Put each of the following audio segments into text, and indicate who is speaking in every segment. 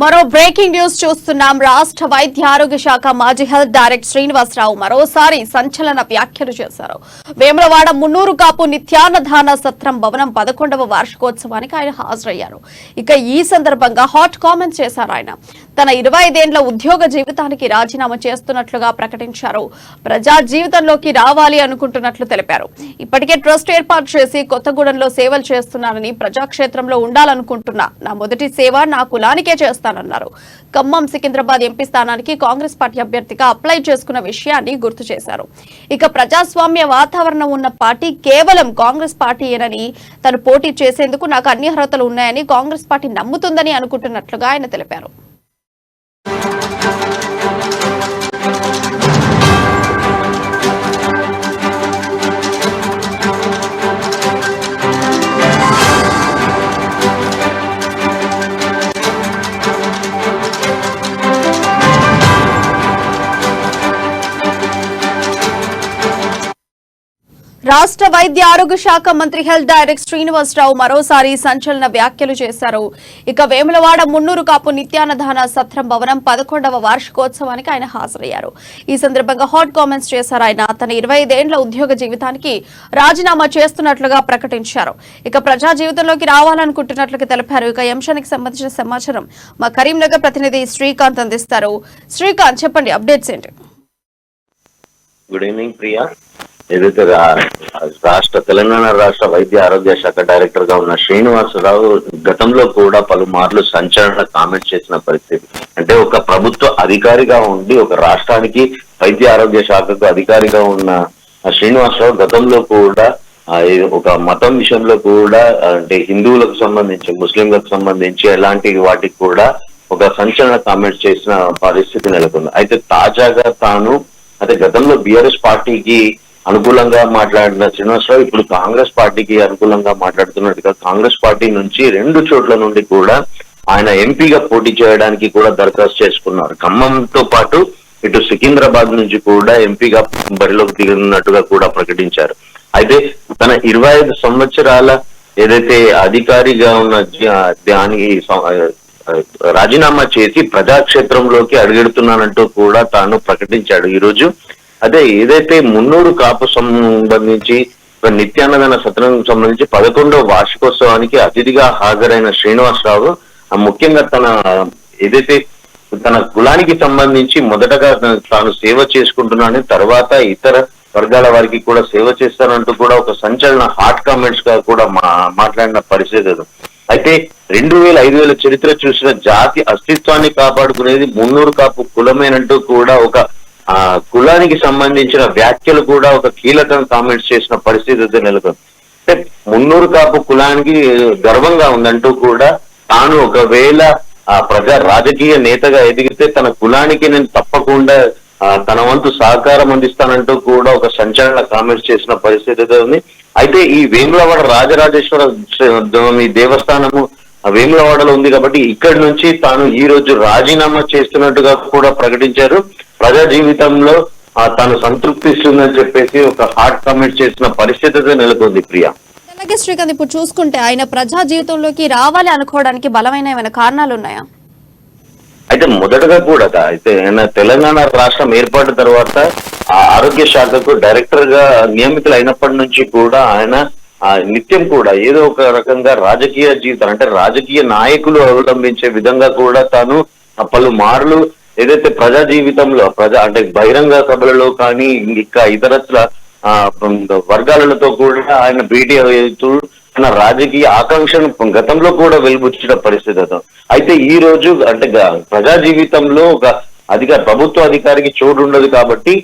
Speaker 1: మరో breaking news చూస్తున్నాం. రాష్ట్ర వైద్య ఆరోగ్య శాఖ మాజీ హెల్త్ డైరెక్టర్ శ్రీనివాసరావు మరోసారి సంచలన వ్యాఖ్యలు చేశారు. వేములవాడ మున్నూరు కాపు నిత్యాన్నదాన సత్రం భవనం 11వ వార్షికోత్సవానికి ఆయన హాజరయ్యారు. ఇక ఈ సందర్భంగా హాట్ కామెంట్స్ చేశారు. ఆయన తన 25 ఏళ్ల ఉద్యోగ జీవితానికి రాజీనామా చేస్తున్నట్లుగా ప్రకటించారు. ప్రజా జీవితంలోకి రావాలి అనుకుంటున్నట్లు తెలిపారు. ఇప్పటికే ట్రస్ట్ ఏర్పాటు చేసి కొత్తగూడెంలో సేవలు చేస్తున్నానని, ప్రజాక్షేత్రంలో ఉండాలనుకుంటున్నా, నా మొదటి సేవ నా కులానికే చేస్తానన్నారు. ఖమ్మం సికింద్రాబాద్ ఎంపీ స్థానానికి కాంగ్రెస్ పార్టీ అభ్యర్థిగా అప్లై చేసుకున్న విషయాన్ని గుర్తు చేశారు. ఇక ప్రజాస్వామ్య వాతావరణం ఉన్న పార్టీ కేవలం కాంగ్రెస్ పార్టీయేనని, తను పోటీ చేసేందుకు నాకు అన్ని అర్హతలు ఉన్నాయని కాంగ్రెస్ పార్టీ నమ్ముతుందని అనుకుంటున్నట్లుగా ఆయన తెలిపారు. రాష్ట్ర వైద్య ఆరోగ్య శాఖ మంత్రి హెల్త్ డైరెక్టర్ శ్రీనివాసరావు మరోసారి సంచలన వ్యాఖ్యలు చేశారు. ఇక వేములవాడ మున్నూరు కాపు నిత్యాన్నదాన సత్రం భవనం 11వ వార్షికోత్సవానికి ఆయన హాజరయ్యారు. ఈ సందర్భంగా హాట్ కామెంట్స్ చేశారు. ఆయన తన 25 ఏళ్ల ఉద్యోగ జీవితానికి రాజీనామా చేస్తున్నట్లుగా ప్రకటించారు. ఇక ప్రజా జీవితంలోకి రావాలనుకుంటున్నట్లుగా తెలిపారు. ఇక ఈ అంశానికి సంబంధించిన సమాచారం మా కరీంనగర్ ప్రతినిధి శ్రీకాంత్ అందిస్తారు. శ్రీకాంత్, చెప్పండి, అప్డేట్స్ ఏంటి?
Speaker 2: Good evening Priya. ఏదైతే తెలంగాణ రాష్ట్ర వైద్య ఆరోగ్య శాఖ డైరెక్టర్ గా ఉన్న శ్రీనివాసరావు గతంలో కూడా పలుమార్లు సంచలన కామెంట్స్ చేసిన పరిస్థితి. అంటే ఒక ప్రభుత్వ అధికారిగా ఉండి ఒక రాష్ట్రానికి వైద్య ఆరోగ్య శాఖకు అధికారిగా ఉన్న శ్రీనివాసరావు గతంలో కూడా ఒక మతం విషయంలో కూడా, అంటే హిందువులకు సంబంధించి, ముస్లింలకు సంబంధించి ఎలాంటి వాటికి కూడా ఒక సంచలన కామెంట్స్ చేసిన పరిస్థితి నెలకొంది. అయితే తాజాగా తాను గతంలో బీఆర్ఎస్ పార్టీకి అనుకూలంగా మాట్లాడిన శ్రీనివాసరావు ఇప్పుడు కాంగ్రెస్ పార్టీకి అనుకూలంగా మాట్లాడుతున్నట్టుగా కాంగ్రెస్ పార్టీ నుంచి 2 చోట్ల నుండి కూడా ఆయన ఎంపీగా పోటీ చేయడానికి కూడా దరఖాస్తు చేసుకున్నారు. ఖమ్మంతో పాటు ఇటు సికింద్రాబాద్ నుంచి కూడా ఎంపీగా బరిలోకి దిగుతున్నట్టుగా కూడా ప్రకటించారు. అయితే తన 25 సంవత్సరాల ఏదైతే అధికారిగా ఉన్న దానికి రాజీనామా చేసి ప్రజాక్షేత్రంలోకి అడుగెడుతున్నానంటూ కూడా తాను ప్రకటించాడు ఈ రోజు. అదే ఏదైతే మున్నూరు కాపు సంబంధించి నిత్యాన్నదాన సత్రం సంబంధించి 11వ వార్షికోత్సవానికి అతిథిగా హాజరైన శ్రీనివాసరావు ముఖ్యంగా తన కులానికి సంబంధించి మొదటగా తాను సేవ చేసుకుంటున్నానని, తర్వాత ఇతర వర్గాల వారికి కూడా సేవ చేస్తానంటూ కూడా ఒక సంచలన హాట్ కామెంట్స్ గా కూడా మాట్లాడిన పరిస్థితి. అయితే 2000-5000 చరిత్ర చూసిన జాతి అస్తిత్వాన్ని కాపాడుకునేది మున్నూరు కాపు కులమేనంటూ కూడా ఒక కులానికి సంబంధించిన వ్యాఖ్యలు కూడా ఒక కీలక కామెంట్స్ చేసిన పరిస్థితి నెలకొంది. అంటే మున్నూరు కాపు కులానికి గర్వంగా ఉందంటూ కూడా తాను ఒకవేళ రాజకీయ నేతగా ఎదిగితే తన కులానికి నేను తప్పకుండా తన వంతు సహకారం అందిస్తానంటూ కూడా ఒక సంచలన కామెంట్స్ చేసిన పరిస్థితి ఉంది. అయితే ఈ వేములవాడ రాజరాజేశ్వర దేవస్థానము వేములవాడలో ఉంది కాబట్టి ఇక్కడి నుంచి తాను ఈ రోజు రాజీనామా చేస్తున్నట్టుగా కూడా ప్రకటించారు. ప్రజా జీవితంలో తాను సంతృప్తిస్తుందని చెప్పేసి ఒక హాట్ కామెంట్ చేసిన పరిస్థితి నెలకొంది ప్రియా.
Speaker 1: అలాగే శ్రీకాంత్, ఇప్పుడు చూసుకుంటే ఆయన ప్రజా జీవితంలోకి రావాలి అనుకోవడానికి బలమైన ఏమైనా కారణాలు ఉన్నాయా?
Speaker 2: అయితే మొదటగా కూడా ఆయన తెలంగాణ రాష్ట్రం ఏర్పడిన తర్వాత ఆరోగ్య శాఖకు డైరెక్టర్ గా నియమితులు అయినప్పటి నుంచి కూడా ఆయన నిత్యం కూడా ఏదో ఒక రకంగా రాజకీయ జీవితం, అంటే రాజకీయ నాయకులు అవలంబించే విధంగా కూడా తాను పలుమార్లు ఏదైతే ప్రజా జీవితంలో అంటే బహిరంగ సభలలో కానీ ఇంకా ఇతరత్ర వర్గాలతో కూడా ఆయన భేటీ అవుతూ తన రాజకీయ ఆకాంక్షను గతంలో కూడా వెలుబుచ్చిన పరిస్థితి. అయితే ఈ రోజు అంటే ప్రజా జీవితంలో ఒక ప్రభుత్వ అధికారికి చోటు ఉండదు కాబట్టి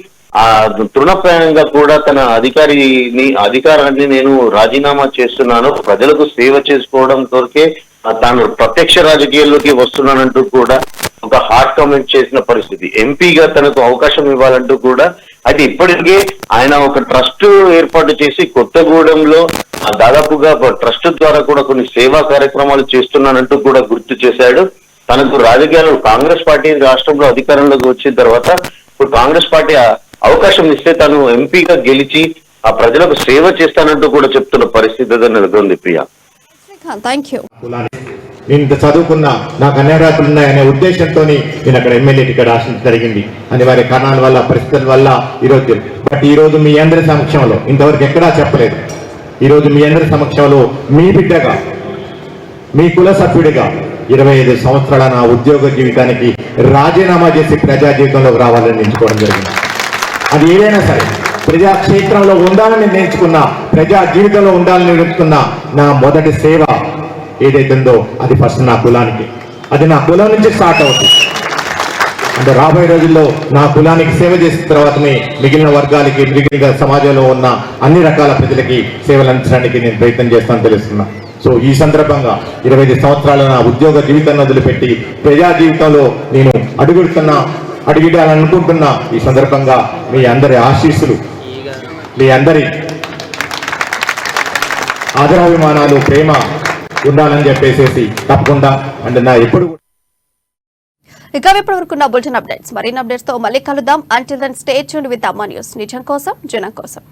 Speaker 2: తృణప్రాయంగా కూడా తన అధికారాన్ని నేను రాజీనామా చేస్తున్నాను, ప్రజలకు సేవ చేసుకోవడం కొరకే తాను ప్రత్యక్ష రాజకీయాల్లోకి వస్తున్నానంటూ కూడా ఒక హాట్ కామెంట్ చేసిన పరిస్థితి. ఎంపీగా తనకు అవకాశం ఇవ్వాలంటూ కూడా, అయితే ఇప్పటికే ఆయన ఒక ట్రస్ట్ ఏర్పాటు చేసి కొత్తగూడెంలో దాదాపుగా ట్రస్ట్ ద్వారా కూడా కొన్ని సేవా కార్యక్రమాలు చేస్తున్నానంటూ కూడా గుర్తు చేశాడు. తనకు రాజకీయాలు కాంగ్రెస్ పార్టీ రాష్ట్రంలో అధికారంలోకి వచ్చిన తర్వాత ఇప్పుడు కాంగ్రెస్ పార్టీ అవకాశం ఇస్తే తను ఎంపీగా గెలిచి ఆ ప్రజలకు సేవ చేస్తానంటూ కూడా చెప్తున్న పరిస్థితి నెలకొంది ప్రియా.
Speaker 1: Thank you.
Speaker 3: నేను ఇంత చదువుకున్నా నాకు అన్ని అర్హతలు ఉన్నాయనే ఉద్దేశంతో నేను అక్కడ ఎమ్మెల్యే టికెట్ ఆశించడం జరిగింది. అనివార్య కారణాల వల్ల, పరిస్థితుల వల్ల ఈ రోజు మీ అందరి సమక్షంలో ఇంతవరకు ఎక్కడా చెప్పలేదు. ఈరోజు మీ అందరి సమక్షంలో మీ బిడ్డగా, మీ కుల సభ్యుడిగా 25 సంవత్సరాల నా ఉద్యోగ జీవితానికి రాజీనామా చేసి ప్రజా జీవితంలోకి రావాలని ఎంచుకోవడం జరిగింది. అది ఏదైనా సరే ప్రజాక్షేత్రంలో ఉండాలని నిర్ణయించుకున్నా, ప్రజా జీవితంలో ఉండాలని నిర్ణయించుకున్న నా మొదటి సేవ ఏదైతుందో అది ఫస్ట్ నా కులానికి, అది నా కులం నుంచి స్టార్ట్ అవుతుంది. అంటే రాబోయే రోజుల్లో నా కులానికి సేవ చేసిన తర్వాతనే మిగిలిన వర్గాలకి, మిగిలిన సమాజంలో ఉన్న అన్ని రకాల ప్రజలకి సేవలు అందించడానికి నేను ప్రయత్నం చేస్తానని తెలుస్తున్నా. సో ఈ సందర్భంగా 25 సంవత్సరాల నా ఉద్యోగ జీవితాన్ని వదిలిపెట్టి ప్రజా జీవితంలో నేను అడుగుడాలనుకుంటున్నా. ఈ సందర్భంగా మీ అందరి ఆశీస్సులు, మీ అందరి ఆదరాభిమానాలు, ప్రేమ ఉండాలని చెప్పేసి తప్పకుండా అంటే నా ఎప్పుడు.
Speaker 1: ఇక ఇప్పటి వరకు బులెటిన్ అప్డేట్స్, మరిన్ని అప్డేట్స్ తో మళ్ళీ కలుద్దాం. Until then stay tuned with Amma news. నిజం కోసం, జనం కోసం.